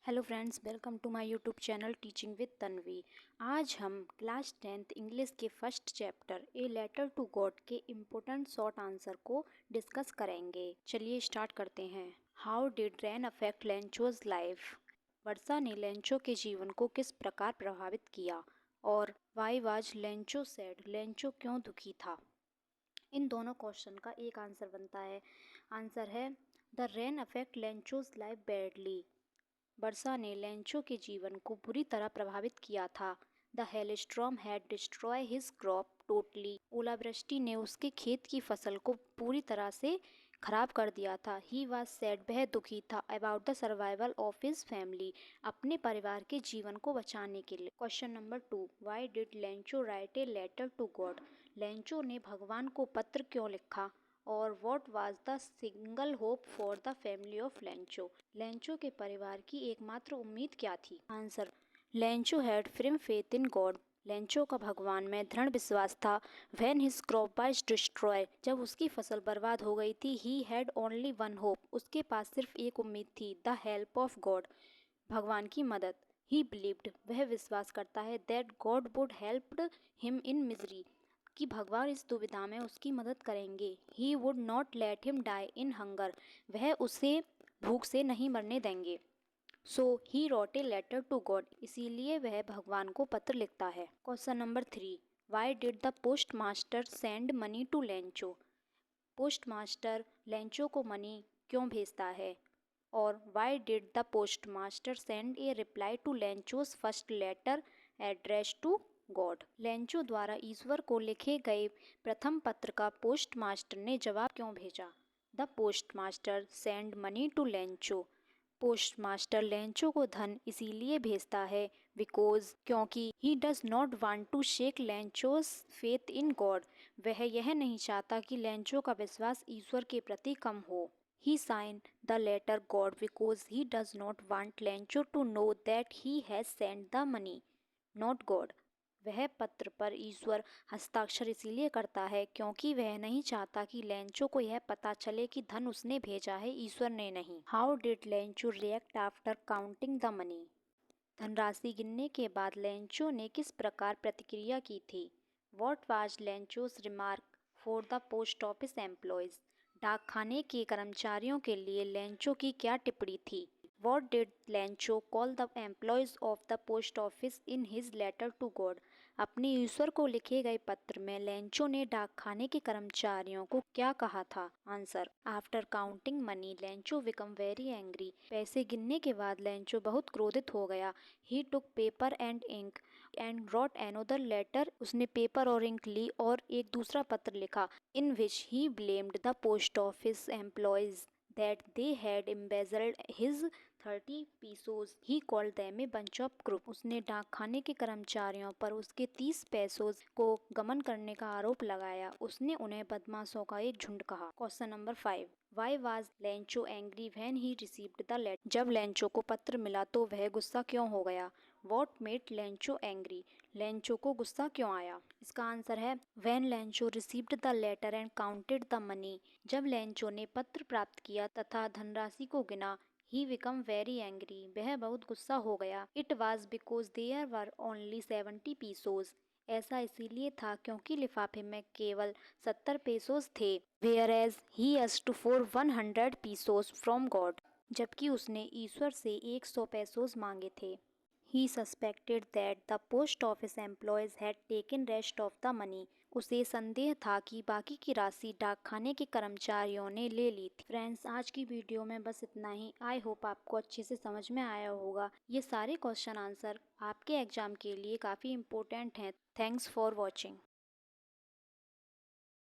Hello friends, welcome to my YouTube channel teaching with Tanvi. आज हम class 10th English के first chapter a letter to God के important short answer को discuss करेंगे। चलिए start करते हैं। How did rain affect Lencho's life? वर्षा ने लेंचो के जीवन को किस प्रकार प्रभावित किया? और Y was Lencho sad? Lencho क्यों दुखी था? इन दोनों क्वेश्चन का एक आंसर बनता है। आंसर है the rain affect Lencho's life badly. वर्षा ने लेंचो के जीवन को बुरी तरह प्रभावित किया था। The hailstorm had destroy his crop totally. ओलावृष्टि ने उसके खेत की फसल को पूरी तरह से खराब कर दिया था। ही वॉज सैड, वह दुखी था। About the survival of his family, अपने परिवार के जीवन को बचाने के लिए। Question number 2, why did Lencho write a letter to God? Lencho ने भगवान को पत्र क्यों लिखा? और what was the single hope for the family of Lencho? Lencho के परिवार की एकमात्र उम्मीद क्या थी? Answer, Lencho had firm faith in God। Lencho का भगवान में दृढ़ विश्वास था। When his crop was destroyed, जब उसकी फसल बर्बाद हो गई थी, he had only one hope, उसके पास सिर्फ एक उम्मीद थी, the help of God, भगवान की मदद। He believed, वह विश्वास करता है, that God would help him in misery, कि भगवान इस दुविधा में उसकी मदद करेंगे। He would not let him die in hunger, वह उसे भूख से नहीं मरने देंगे। So he wrote a letter to God, इसीलिए वह भगवान को पत्र लिखता है। Question number 3, why did the post master send money to Lencho? Post master Lencho को मनी क्यों भेजता है? और why did the post master send a reply to Lencho's first letter address to God? Lencho द्वारा ईश्वर को लिखे गए प्रथम पत्र का पोस्ट मास्टर ने जवाब क्यों भेजा? The post master send money to Lencho, post master Lencho को धन इसीलिए भेजता है बिकॉज, क्योंकि he does not want to shake Lencho's faith in God, वह यह नहीं चाहता कि लेंचो का विश्वास ईश्वर के प्रति कम हो। He sign the letter God because he does not want Lencho to know that he has send the money, not God, वह पत्र पर ईश्वर हस्ताक्षर इसीलिए करता है क्योंकि वह नहीं चाहता कि लेंचो को यह पता चले कि धन उसने भेजा है, ईश्वर ने नहीं। How did Lencho react after counting the money? धनराशि गिनने के बाद लेंचो ने किस प्रकार प्रतिक्रिया की थी? What was Lencho's remark for the post office employees? डाकखाने के कर्मचारियों के लिए लेंचो की क्या टिप्पणी थी? What did Lencho call the employees of the post office in his letter to God? अपने ईश्वर को लिखे गए पत्र में लेंचो ने डाकखाने के कर्मचारियों को क्या कहा था? Answer, after counting money Lencho become very angry. पैसे गिनने के बाद लेंचो बहुत क्रोधित हो गया। He took paper and ink and wrote another letter, उसने पेपर और इंक ली और एक दूसरा पत्र लिखा। In which he blamed the post office employees that they had embezzled his 30 pesos. He called them a bunch of crooks. उसने डाकखाने के कर्मचारियों पर उसके 30 पैसों को गमन करने का आरोप लगाया। उसने उन्हें बदमाशों का एक झुंड कहा। Question number 5, why was Lencho angry when he received the letter? जब लेंचो को पत्र मिला तो वह गुस्सा क्यों हो गया? What made Lencho angry? Lencho को गुस्सा क्यों आया? इसका आंसर है when Lencho received the letter and counted the money. जब लेंचो ने पत्र प्राप्त किया तथा धनराशि को गिना, ही बिकम वेरी एंग्री, वह बहुत गुस्सा हो गया। It was because there were only 70 pesos, ऐसा इसीलिए था क्योंकि लिफाफे में केवल 70 पेसोस थे। Whereas he asked for 100 pesos from God, जबकि उसने ईश्वर से 100 पेसोस मांगे थे। He suspected that the post office employees had taken rest of the money, उसे संदेह था कि बाकी की राशि डाकखाने के कर्मचारियों ने ले ली थी। फ्रेंड्स, आज की वीडियो में बस इतना ही। आई होप आपको अच्छे से समझ में आया होगा। ये सारे क्वेश्चन आंसर आपके एग्जाम के लिए काफ़ी इम्पोर्टेंट हैं। Thanks for watching.